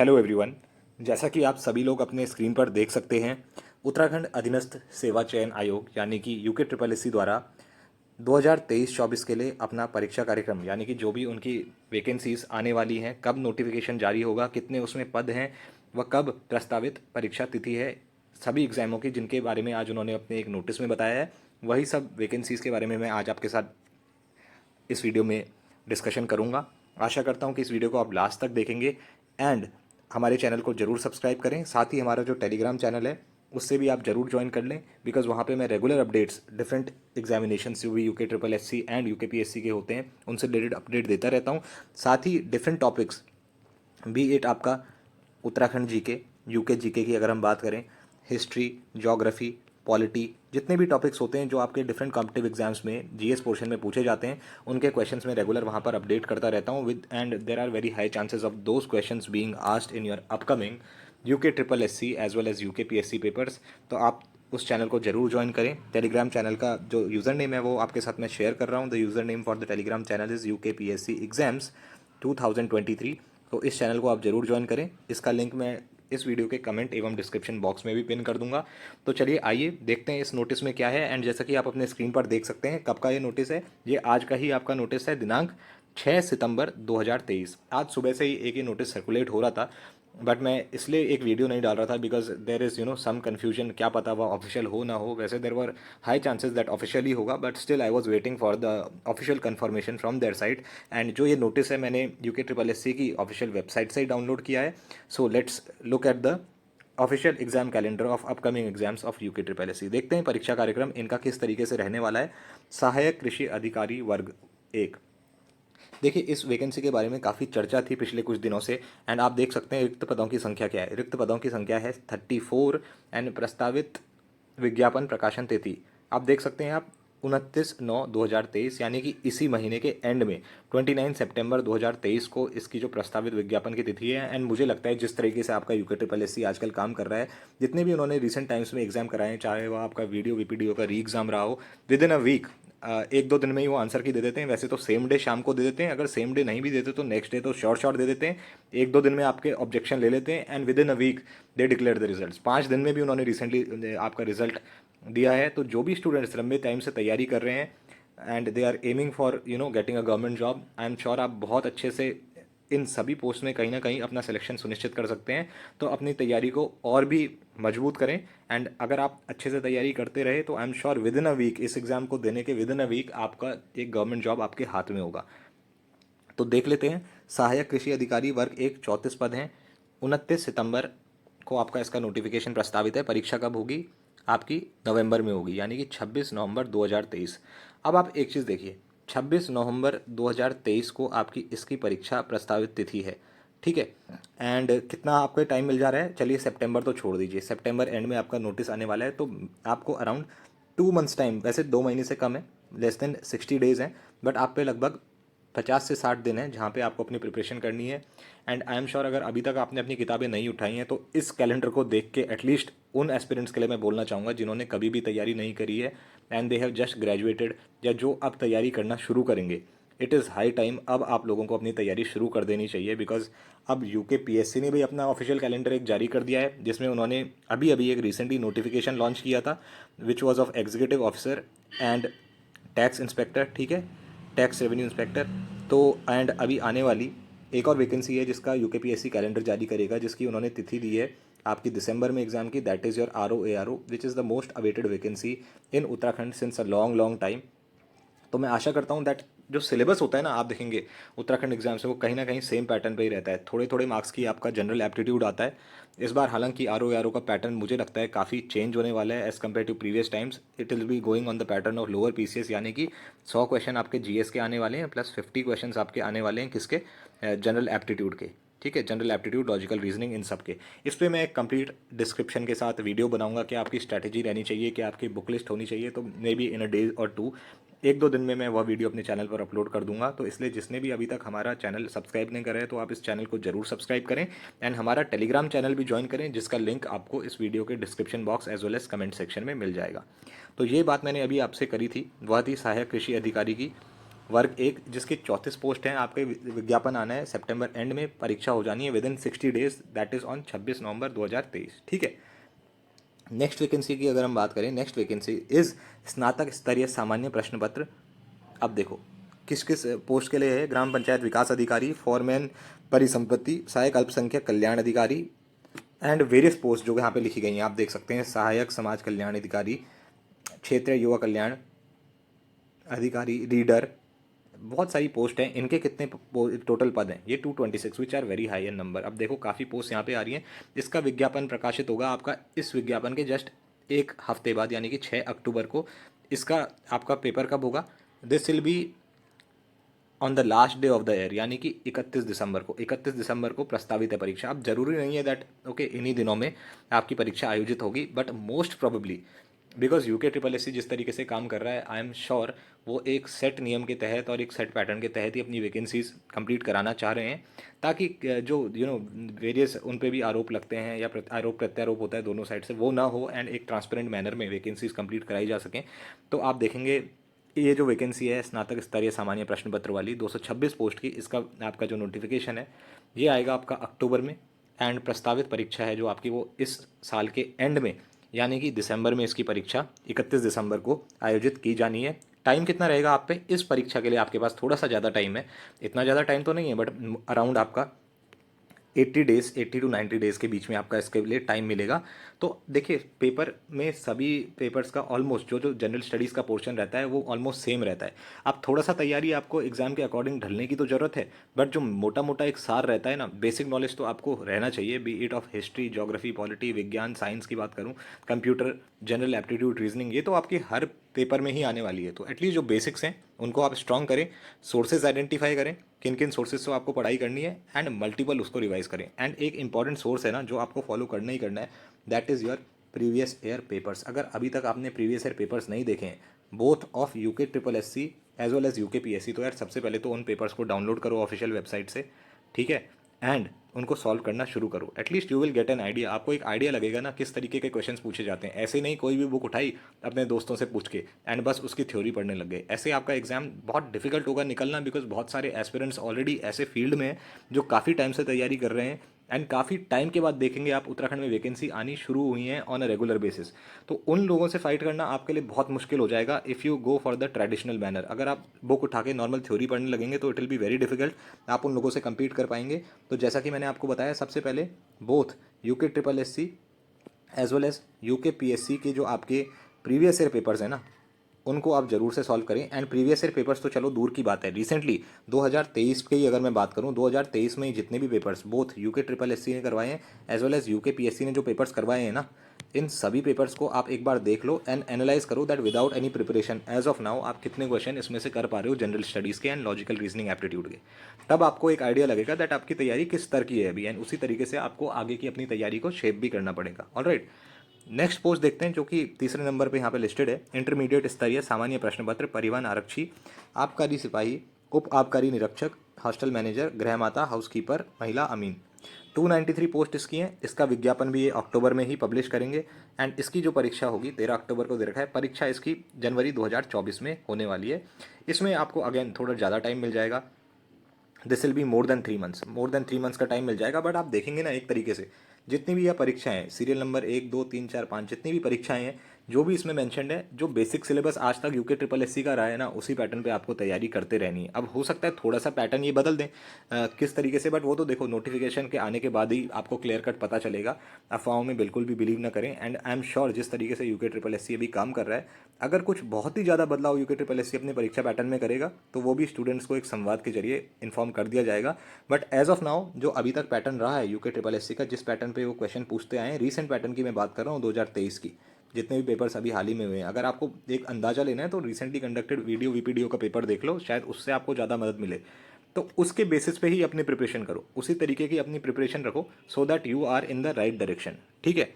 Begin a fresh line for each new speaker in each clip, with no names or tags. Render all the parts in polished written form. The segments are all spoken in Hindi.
Hello everyone. जैसा कि आप सभी लोग अपने स्क्रीन पर देख सकते हैं, उत्तराखंड अधीनस्थ सेवा चयन आयोग यानी कि यूके ट्रिपल एस सी द्वारा 2023-24 के लिए अपना परीक्षा कार्यक्रम यानी कि जो भी उनकी वैकेंसीज आने वाली हैं, कब नोटिफिकेशन जारी होगा, कितने उसमें पद हैं, व कब प्रस्तावित परीक्षा तिथि है, सभी एग्जामों की जिनके बारे में आज उन्होंने अपने एक नोटिस में बताया है, वही सब वैकेंसीज़ के बारे में मैं आज आपके साथ इस वीडियो में डिस्कशन करूंगा। आशा करता हूं कि इस वीडियो को आप लास्ट तक देखेंगे एंड हमारे चैनल को जरूर सब्सक्राइब करें। साथ ही हमारा जो टेलीग्राम चैनल है उससे भी आप जरूर ज्वाइन कर लें, बिकॉज वहाँ पे मैं रेगुलर अपडेट्स डिफरेंट एग्जामिनेशन जो भी UK triple S C and UK P S C के होते हैं उनसे रिलेटेड अपडेट देता रहता हूँ। साथ ही डिफरेंट टॉपिक्स बी इट आपका उत्तराखंड जीके, यूके जीके की अगर हम बात करें, हिस्ट्री, ज्योग्राफी, पॉलिटी, जितने भी टॉपिक्स होते हैं जो आपके डिफरेंट कॉम्पिटिटिव एग्जाम्स में जीएस पोर्शन में पूछे जाते हैं, उनके क्वेश्चंस में रेगुलर वहाँ पर अपडेट करता रहता हूँ with and there are very high chances of those questions being asked in your upcoming UK triple S C as well as UK P S C papers. तो आप उस चैनल को जरूर ज्वाइन करें। टेलीग्राम चैनल का जो यूज़र नेम है वो आपके साथ मैं शेयर कर रहा हूँ। The user name for the Telegram channel is UK P S C exams 2023। तो इस चैनल को आप जरूर ज्वाइन करें। इसका लिंक मैं इस वीडियो के कमेंट एवं डिस्क्रिप्शन बॉक्स में भी पिन कर दूंगा। तो चलिए आइए देखते हैं इस नोटिस में क्या है। एंड जैसा कि आप अपने स्क्रीन पर देख सकते हैं, कब का ये नोटिस है, ये आज का ही आपका नोटिस है, दिनांक 6 सितंबर 2023। आज सुबह से ही एक ही नोटिस सर्कुलेट हो रहा था, बट मैं इसलिए एक वीडियो नहीं डाल रहा था because there is some confusion, क्या पता वह ऑफिशियल हो ना हो। वैसे there were high chances that officially होगा, but still I was waiting for the official confirmation from their side. And जो ये नोटिस है मैंने यूके ट्रिपल एस सी की ऑफिशियल वेबसाइट से ही डाउनलोड किया है। So let's look at the official exam calendar of upcoming exams of UK triple S C. देखते हैं परीक्षा कार्यक्रम इनका किस तरीके से रहने वाला है। सहायक कृषि अधिकारी वर्ग 1। देखिए, इस वैकेंसी के बारे में काफ़ी चर्चा थी पिछले कुछ दिनों से। एंड आप देख सकते हैं रिक्त पदों की संख्या क्या है। रिक्त पदों की संख्या है 34 एंड प्रस्तावित विज्ञापन प्रकाशन तिथि आप देख सकते हैं आप 29/9/2023 यानी कि इसी महीने के एंड में 29 सितंबर 2023 को इसकी जो प्रस्तावित विज्ञापन की तिथि है। एंड मुझे लगता है जिस तरीके से आपका यूके ट्रिपल एस सी आजकल काम कर रहा है, जितने भी उन्होंने रिसेंट टाइम्स में एग्जाम कराए हैं, चाहे वह आपका वीडियो वीपीडीओ का री एग्जाम रहा हो, विद इन अ वीक, एक दो दिन में ही वो आंसर की दे देते हैं। वैसे तो सेम डे शाम को दे देते हैं, अगर सेम डे नहीं भी देते तो नेक्स्ट डे तो शॉर्ट शॉर्ट दे देते हैं। एक दो दिन में आपके ऑब्जेक्शन ले लेते हैं and within a week they declare the result. 5 दिन में भी उन्होंने रिसेंटली आपका रिजल्ट दिया है। तो जो भी स्टूडेंट्स लंबे टाइम से तैयारी कर रहे हैं and they are aiming for getting a government job, I am sure आप बहुत अच्छे से इन सभी पोस्ट में कहीं ना कहीं अपना सिलेक्शन सुनिश्चित कर सकते हैं। तो अपनी तैयारी को और भी मजबूत करें। एंड अगर आप अच्छे से तैयारी करते रहे तो I am sure within a week, इस एग्ज़ाम को देने के विद इन अ वीक आपका एक गवर्नमेंट जॉब आपके हाथ में होगा। तो देख लेते हैं। सहायक कृषि अधिकारी वर्ग 1 34 पद हैं। 29 सितंबर को आपका इसका नोटिफिकेशन प्रस्तावित है। परीक्षा कब होगी? आपकी नवंबर में होगी, यानी कि 26 नवंबर 2023। अब आप एक चीज़ देखिए, 26 नवंबर 2023 को आपकी इसकी परीक्षा प्रस्तावित तिथि है, ठीक है। एंड कितना आपको टाइम मिल जा रहा है? चलिए सितंबर तो छोड़ दीजिए, सितंबर एंड में आपका नोटिस आने वाला है, तो आपको अराउंड 2 मंथ्स टाइम, वैसे 2 महीने से कम है, लेस देन 60 डेज़ हैं, बट आप पे लगभग 50 से 60 दिन है जहाँ पे आपको अपनी प्रिपरेशन करनी है। एंड आई एम श्योर अगर अभी तक आपने अपनी किताबें नहीं उठाई हैं तो इस कैलेंडर को देख के एटलीस्ट उन एस्पिरेंट्स के लिए मैं बोलना चाहूँगा जिन्होंने कभी भी तैयारी नहीं करी है and they have just graduated, या जो अब तैयारी करना शुरू करेंगे, इट इज़ हाई टाइम अब आप लोगों को अपनी तैयारी शुरू कर देनी चाहिए। बिकॉज अब यूके पीएससी ने भी अपना ऑफिशियल कैलेंडर एक जारी कर दिया है, जिसमें उन्होंने अभी अभी एक रिसेंटली नोटिफिकेशन लॉन्च किया था which was of executive officer and tax inspector, ठीक है, टैक्स रेवेन्यू इंस्पेक्टर। तो एंड अभी आने वाली एक और वैकेंसी है जिसका यूकेपीएससी कैलेंडर जारी करेगा, जिसकी उन्होंने तिथि दी है आपकी दिसंबर में एग्जाम की, that is your ROARO which is the most awaited vacancy in Uttarakhand since a long long time. तो मैं आशा करता हूँ दैट जो सिलेबस होता है ना, आप देखेंगे उत्तराखंड एग्जाम से वो कहीं ना कहीं सेम पैटर्न पे ही रहता है। थोड़े थोड़े मार्क्स की आपका जनरल एप्टीट्यूड आता है इस बार। हालांकि ROARO का पैटर्न मुझे लगता है काफ़ी चेंज होने वाला है as compare to previous times. It will be going on the pattern of lower PCS, यानी कि 100 क्वेश्चन आपके GS के आने वाले हैं प्लस 50 क्वेश्चन आपके आने वाले हैं किसके? जनरल एप्टीट्यूड के, ठीक है, जनरल एप्टीट्यूड, लॉजिकल रीजनिंग, इन सब के। इस पर मैं एक कंप्लीट डिस्क्रिप्शन के साथ वीडियो बनाऊंगा कि आपकी स्ट्रैटेजी रहनी चाहिए, कि आपकी बुक लिस्ट होनी चाहिए। तो may be in a day और टू, एक दो दिन में मैं वह वीडियो अपने चैनल पर अपलोड कर दूंगा। तो इसलिए जिसने भी अभी तक हमारा चैनल सब्सक्राइब नहीं करा है तो आप इस चैनल को जरूर सब्सक्राइब करें एंड हमारा टेलीग्राम चैनल भी ज्वाइन करें, जिसका लिंक आपको इस वीडियो के description box as well as comment section में मिल जाएगा। तो ये बात मैंने अभी आपसे करी थी, वह थी सहायक कृषि अधिकारी की वर्ग 1 जिसकी 34 पोस्ट हैं, आपके विज्ञापन आना है सितंबर एंड में, परीक्षा हो जानी है with in 60 days, that is on 26 नवंबर 2023। ठीक है। नेक्स्ट वैकेंसी की अगर हम बात करें, नेक्स्ट वैकेंसी इज स्नातक स्तरीय सामान्य प्रश्न पत्र। अब देखो किस किस पोस्ट के लिए है। ग्राम पंचायत विकास अधिकारी, फॉरमैन परिसंपत्ति, सहायक अल्पसंख्यक कल्याण अधिकारी एंड वेरियस पोस्ट जो यहाँ पे लिखी गई हैं आप देख सकते हैं। सहायक समाज कल्याण अधिकारी, क्षेत्रीय युवा कल्याण अधिकारी, रीडर, बहुत सारी पोस्ट हैं। इनके कितने टोटल पद हैं? ये 226 which are very high in number. अब देखो काफ़ी पोस्ट यहाँ पे आ रही हैं। इसका विज्ञापन प्रकाशित होगा आपका इस विज्ञापन के जस्ट एक हफ्ते बाद, यानी कि 6 अक्टूबर को। इसका आपका पेपर कब होगा? This will be on the last day of the year, यानी कि 31 दिसंबर को। 31 दिसंबर को प्रस्तावित है परीक्षा। अब जरूरी नहीं है दैट ओके इन्हीं दिनों में आपकी परीक्षा आयोजित होगी, but most probably because UK triple S C जिस तरीके से काम कर रहा है, आई एम श्योर वो एक सेट नियम के तहत और एक सेट पैटर्न के तहत ही अपनी वैकेंसीज कंप्लीट कराना चाह रहे हैं, ताकि जो वेरियस उन पे भी आरोप लगते हैं या आरोप प्रत्यारोप होता है दोनों साइड से, वो ना हो एंड एक ट्रांसपेरेंट मैनर में वैकेंसीज कंप्लीट कराई जा सकें। तो आप देखेंगे ये जो वैकेंसी है स्नातक स्तरीय सामान्य प्रश्न पत्र वाली 226 पोस्ट की, इसका आपका जो नोटिफिकेशन है ये आएगा आपका अक्टूबर में। एंड प्रस्तावित परीक्षा है जो आपकी वो इस साल के एंड में, यानी कि दिसंबर में इसकी परीक्षा 31 दिसंबर को आयोजित की जानी है। टाइम कितना रहेगा आप पे इस परीक्षा के लिए? आपके पास थोड़ा सा ज़्यादा टाइम है, इतना ज़्यादा टाइम तो नहीं है, बट अराउंड आपका 80 डेज, 80 टू 90 डेज़ के बीच में आपका इसके लिए टाइम मिलेगा। तो देखिए पेपर में सभी पेपर्स का ऑलमोस्ट जो जो जनरल स्टडीज़ का पोर्शन रहता है वो ऑलमोस्ट सेम रहता है। आप थोड़ा सा तैयारी आपको एग्जाम के अकॉर्डिंग ढलने की तो ज़रूरत है, बट जो मोटा मोटा एक सार रहता है ना, बेसिक नॉलेज तो आपको रहना चाहिए, B it of history, geography, polity, विज्ञान, साइंस की बात करूँ, कंप्यूटर, जनरल एप्टीट्यूड, रीजनिंग, ये तो आपकी हर पेपर में ही आने वाली है। तो एटलीस्ट जो बेसिक्स हैं उनको आप स्ट्रॉन्ग करें, सोर्सेज आइडेंटिफाई करें किन किन सोर्सेज से आपको पढ़ाई करनी है, एंड मल्टीपल उसको रिवाइज करें। एंड एक इंपॉर्टेंट सोर्स है ना जो आपको फॉलो करना ही करना है, that is your previous year papers. अगर अभी तक आपने प्रीवियस ईयर पेपर्स नहीं देखे हैं both of UK triple S C as well as UK P S C, तो यार सबसे पहले तो उन पेपर्स को डाउनलोड करो ऑफिशियल वेबसाइट से, ठीक है, एंड उनको सॉल्व करना शुरू करो। At least you will get an idea, आपको एक आइडिया लगेगा ना किस तरीके के क्वेश्चंस पूछे जाते हैं। ऐसे नहीं कोई भी बुक उठाई अपने दोस्तों से पूछ के एंड बस उसकी थ्योरी पढ़ने लग गए, ऐसे आपका एग्जाम बहुत डिफिकल्ट होगा निकलना, बिकॉज बहुत सारे एस्पिरेंट्स ऑलरेडी ऐसे फील्ड में हैं जो काफ़ी टाइम से तैयारी कर रहे हैं, एंड काफ़ी टाइम के बाद देखेंगे आप उत्तराखंड में वैकेंसी आनी शुरू हुई हैं ऑन अ रेगुलर बेसिस। तो उन लोगों से फाइट करना आपके लिए बहुत मुश्किल हो जाएगा if you go for the traditional manner. अगर आप बुक उठा के नॉर्मल थ्योरी पढ़ने लगेंगे तो it will be very difficult, आप उन लोगों से compete कर पाएंगे। तो जैसा कि मैंने आपको बताया, सबसे पहले both UK triple S C as well as UK P S C के जो आपके प्रीवियस ईयर पेपर्स हैं ना, उनको आप जरूर से सॉल्व करें। एंड प्रीवियस ईयर पेपर्स तो चलो दूर की बात है, रिसेंटली 2023 की अगर मैं बात करूं, 2023 में जितने भी papers both UK triple S C ने करवाए हैं as well as UK P S C ने जो पेपर्स करवाए हैं ना, इन सभी पेपर्स को आप एक बार देख लो एंड एनालाइज करो that without any preparation as of now आप कितने क्वेश्चन इसमें से कर पा रहे हो जनरल स्टडीज़ के एंड लॉजिकल रीजनिंग एप्टीट्यूड के। तब आपको एक आइडिया लगेगा दैट आपकी तैयारी किस स्तर की है अभी, एंड उसी तरीके से आपको आगे की अपनी तैयारी को शेप भी करना पड़ेगा। ऑलराइट, नेक्स्ट पोस्ट देखते हैं जो कि तीसरे नंबर पे यहाँ पे लिस्टेड है। इंटरमीडिएट स्तरीय सामान्य प्रश्न पत्र, परिवहन आरक्षी, आबकारी सिपाही, उप आबकारी निरीक्षक, हॉस्टल मैनेजर, गृहमाता, हाउसकीपर, महिला अमीन। 293 पोस्ट इसकी हैं। इसका विज्ञापन भी ये अक्टूबर में ही पब्लिश करेंगे, एंड इसकी जो परीक्षा होगी 13 अक्टूबर को दे रखा है। परीक्षा इसकी जनवरी 2024 में होने वाली है। इसमें आपको अगेन थोड़ा ज़्यादा टाइम मिल जाएगा, this will be more than 3 months का टाइम मिल जाएगा। बट आप देखेंगे ना एक तरीके से जितनी भी यह परीक्षाएं, सीरियल नंबर 1 2 3 4 5, जितनी भी परीक्षाएं हैं जो भी इसमें मेंशन्ड है, जो बेसिक सिलेबस आज तक यूके ट्रिपल एस सी का रहा है ना, उसी पैटर्न पे आपको तैयारी करते रहनी है। अब हो सकता है थोड़ा सा पैटर्न ये बदल दें किस तरीके से, बट वो तो देखो नोटिफिकेशन के आने के बाद ही आपको क्लियर कट पता चलेगा। अफवाहों में बिल्कुल भी बिलीव ना करें। एंड आई एम श्योर जिस तरीके से यूके ट्रिपल एस सी अभी काम कर रहा है, अगर कुछ बहुत ही ज़्यादा बदलाव यूके ट्रिपल एस सी अपने परीक्षा पैटर्न में करेगा तो वो भी स्टूडेंट्स को एक संवाद के जरिए इन्फॉर्म कर दिया जाएगा। बट एज ऑफ नाउ जो अभी तक पैटर्न रहा है यूके ट्रिपल एस सी का, जिस पैटर्न पे वो क्वेश्चन पूछते आए हैं, रीसेंट पैटर्न की मैं बात कर रहा हूँ 2023 की, जितने भी पेपर्स अभी हाल ही में हुए हैं, अगर आपको एक अंदाजा लेना है तो रिसेंटली कंडक्टेड वीडियो वीपीडीओ का पेपर देख लो, शायद उससे आपको ज़्यादा मदद मिले। तो उसके बेसिस पे ही अपनी प्रिपरेशन करो, उसी तरीके की अपनी प्रिपरेशन रखो, so that you are in the right direction. ठीक है,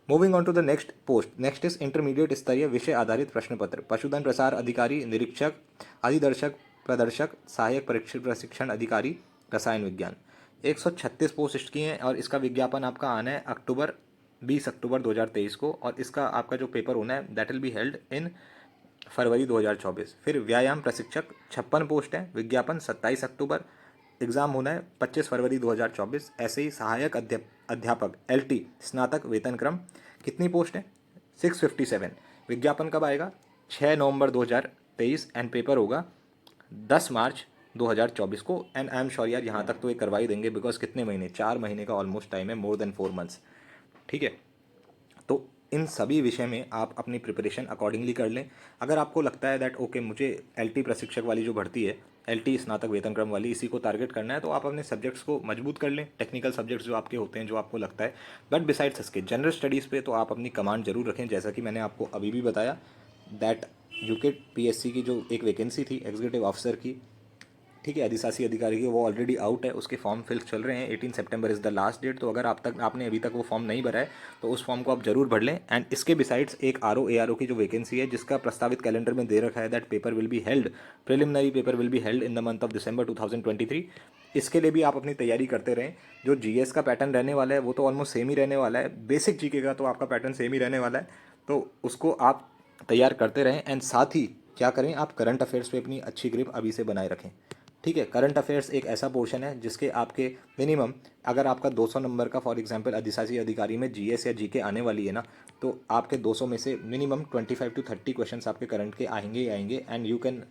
moving on to the next post. Next is intermediate स्तरीय विषय आधारित प्रश्न पत्र, पशुधन प्रसार अधिकारी, निरीक्षक, अधिदर्शक, प्रदर्शक, सहायक प्रशिक्षण अधिकारी, रसायन विज्ञान। 136 पोस्ट इसकी हैं, और इसका विज्ञापन आपका आना है 20 अक्टूबर 2023 को, और इसका आपका जो पेपर होना है that will be held in February 2024। फिर व्यायाम प्रशिक्षक 56 पोस्ट हैं, विज्ञापन 27 अक्टूबर, एग्ज़ाम होना है 25 फरवरी 2024। ऐसे ही सहायक अध्यापक LT स्नातक वेतन क्रम कितनी पोस्ट है? 657। विज्ञापन कब आएगा? 6 नवंबर 2023 एंड पेपर होगा 10 मार्च 2024 को। एंड आई एम श्योर यार यहाँ तक तो ये करवा ही देंगे, बिकॉज कितने महीने, 4 महीने का ऑलमोस्ट टाइम है, मोर देन 4 मंथ्स। ठीक है, तो इन सभी विषय में आप अपनी प्रिपरेशन अकॉर्डिंगली कर लें। अगर आपको लगता है दैट ओके मुझे LT प्रशिक्षक वाली जो भर्ती है, LT स्नातक वेतन क्रम वाली, इसी को टारगेट करना है, तो आप अपने सब्जेक्ट्स को मजबूत कर लें, टेक्निकल सब्जेक्ट्स जो आपके होते हैं, जो आपको लगता है। बट बिसाइड्स इसके जनरल स्टडीज़ पे तो आप अपनी कमांड जरूर रखें, जैसा कि मैंने आपको अभी भी बताया दैट यूके PSC की जो एक वैकेंसी थी एग्जीक्यूटिव ऑफिसर की, ठीक है, अधिशासी अधिकारी की, वो ऑलरेडी आउट है, उसके फॉर्म फिल चल रहे हैं। 18 सितंबर इज़ द लास्ट डेट। तो अगर आपने अभी तक वो फॉर्म नहीं भरा है तो उस फॉर्म को आप जरूर भर लें। एंड इसके बिसाइड्स एक RO ARO की जो वैकेंसी है, जिसका प्रस्तावित कैलेंडर में दे रखा है that paper will be held, preliminary paper will be held in the month of December 2023। इसके लिए भी आप अपनी तैयारी करते रहें। जो GS का पैटर्न रहने वाला है वो तो ऑलमोस्ट सेम ही रहने वाला है, बेसिक GK का तो आपका पैटर्न सेम ही रहने वाला है, तो उसको आप तैयार करते रहें। एंड साथ ही क्या करें, आप करंट अफेयर्स पे अपनी अच्छी ग्रिप अभी से बनाए रखें। ठीक है, करंट अफेयर्स एक ऐसा पोर्शन है जिसके आपके मिनिमम, अगर आपका 200 नंबर का फॉर एग्जांपल अधिशासी अधिकारी में GS या GK आने वाली है ना, तो आपके 200 में से मिनिमम 25 to 30 क्वेश्चंस आपके करंट के आएंगे ही आएंगे। And you can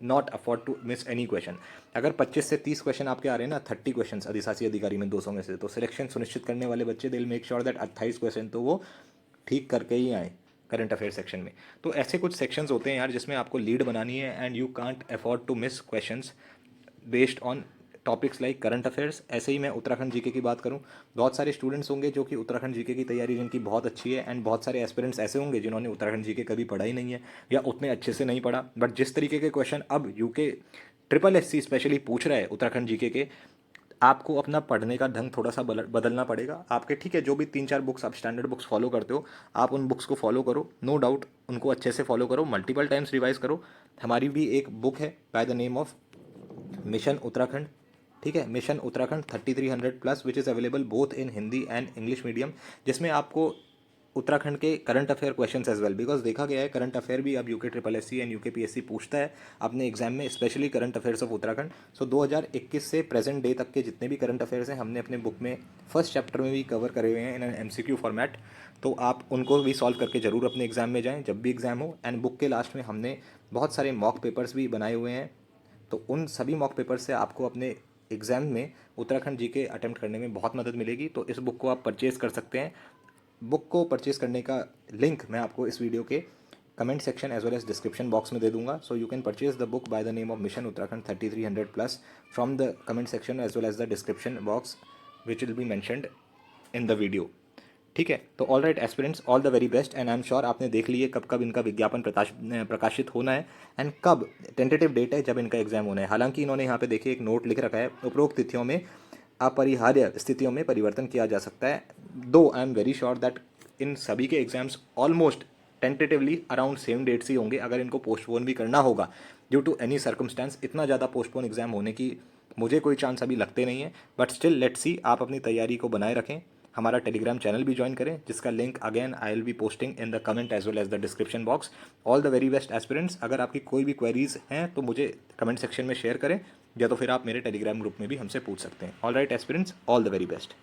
not afford to miss any question. अगर 25 से 30 क्वेश्चन आपके आ रहे हैं ना, 30 क्वेश्चन अधिशासी अधिकारी में 200 में से, तो सिलेक्शन सुनिश्चित करने वाले बच्चे दिल मेक श्योर दैट 28 क्वेश्चन तो वो ठीक करके ही आए करंट अफेयर सेक्शन में। तो ऐसे कुछ सेक्शंस होते हैं यार जिसमें आपको लीड बनानी है, and you can't afford to miss questions based on topics like current affairs. ऐसे ही मैं उत्तराखंड GK की बात करूं, बहुत सारे स्टूडेंट्स होंगे जो कि उत्तराखंड GK की तैयारी जिनकी बहुत अच्छी है, एंड बहुत सारे एस्पिरेंट्स ऐसे होंगे जिन्होंने उत्तराखंड GK कभी पढ़ा ही नहीं है या उतने अच्छे से नहीं पढ़ा। बट जिस तरीके के क्वेश्चन अब UK SSC स्पेशली पूछ रहा है उत्तराखंड GK के, आपको अपना पढ़ने का ढंग थोड़ा सा बदलना पड़ेगा आपके। ठीक है, जो भी 3-4 बुक्स आप स्टैंडर्ड बुक्स फॉलो करते हो, आप उन बुक्स को फॉलो करो, नो डाउट उनको अच्छे से फॉलो करो, मल्टीपल टाइम्स रिवाइज करो। हमारी भी एक बुक है by the name of mission Uttarakhand. ठीक है, mission Uttarakhand 3300+ which is available both in Hindi and English medium, जिसमें आपको उत्तराखंड के current affair questions as well, because देखा गया है करंट अफेयर भी अब UK SSC and UK PSC पूछता है अपने एग्जाम में, specially current affairs of Uttarakhand. So 2021 से प्रेजेंट डे तक के जितने भी करंट अफेयर्स हैं हमने अपने बुक में फर्स्ट चैप्टर में भी कवर करे हुए हैं इन एन MCQ फॉर्मेट, तो आप उनको भी सॉल्व करके जरूर अपने एग्जाम में जाएँ जब भी एग्जाम हो। एंड बुक के लास्ट में हमने बहुत सारे मॉक पेपर्स भी बनाए हुए हैं, तो उन सभी मॉक पेपर से आपको अपने एग्जाम में उत्तराखंड GK अटेम्प्ट करने में बहुत मदद मिलेगी। तो इस बुक को आप परचेज कर सकते हैं। बुक को परचेज करने का लिंक मैं आपको इस वीडियो के comment section as well as description box में दे दूंगा। So you can purchase the book by the name of mission Uttarakhand 3300+ from the comment section as well as the description box which will be mentioned in the video. ठीक है, तो all right aspirants, all the very best. And I am sure आपने देख लिए कब कब इनका विज्ञापन प्रकाशित होना है एंड कब टेंटेटिव डेट है जब इनका एग्जाम होना है। हालांकि इन्होंने यहाँ पे देखिए एक नोट लिख रखा है, उपरोक्त तिथियों में अपरिहार्य स्थितियों में परिवर्तन किया जा सकता है। Though I am very sure that in सभी के exams almost tentatively around same dates ही होंगे। अगर इनको पोस्टपोन भी करना होगा ड्यू टू एनी सर्कमस्टेंस, इतना ज़्यादा पोस्टपोन एग्जाम होने की मुझे कोई चांस अभी लगते नहीं है। बट स्टिल लेट्स सी, आप अपनी तैयारी को बनाए रखें। हमारा टेलीग्राम चैनल भी ज्वाइन करें, जिसका link again I will be posting in the comment as well as the description box. All the very best aspirants. अगर आपकी कोई भी क्वेरीज हैं तो मुझे कमेंट सेक्शन में शेयर करें, या तो फिर आप मेरे टेलीग्राम ग्रुप में भी हमसे पूछ सकते हैं। All right aspirants, all the very best.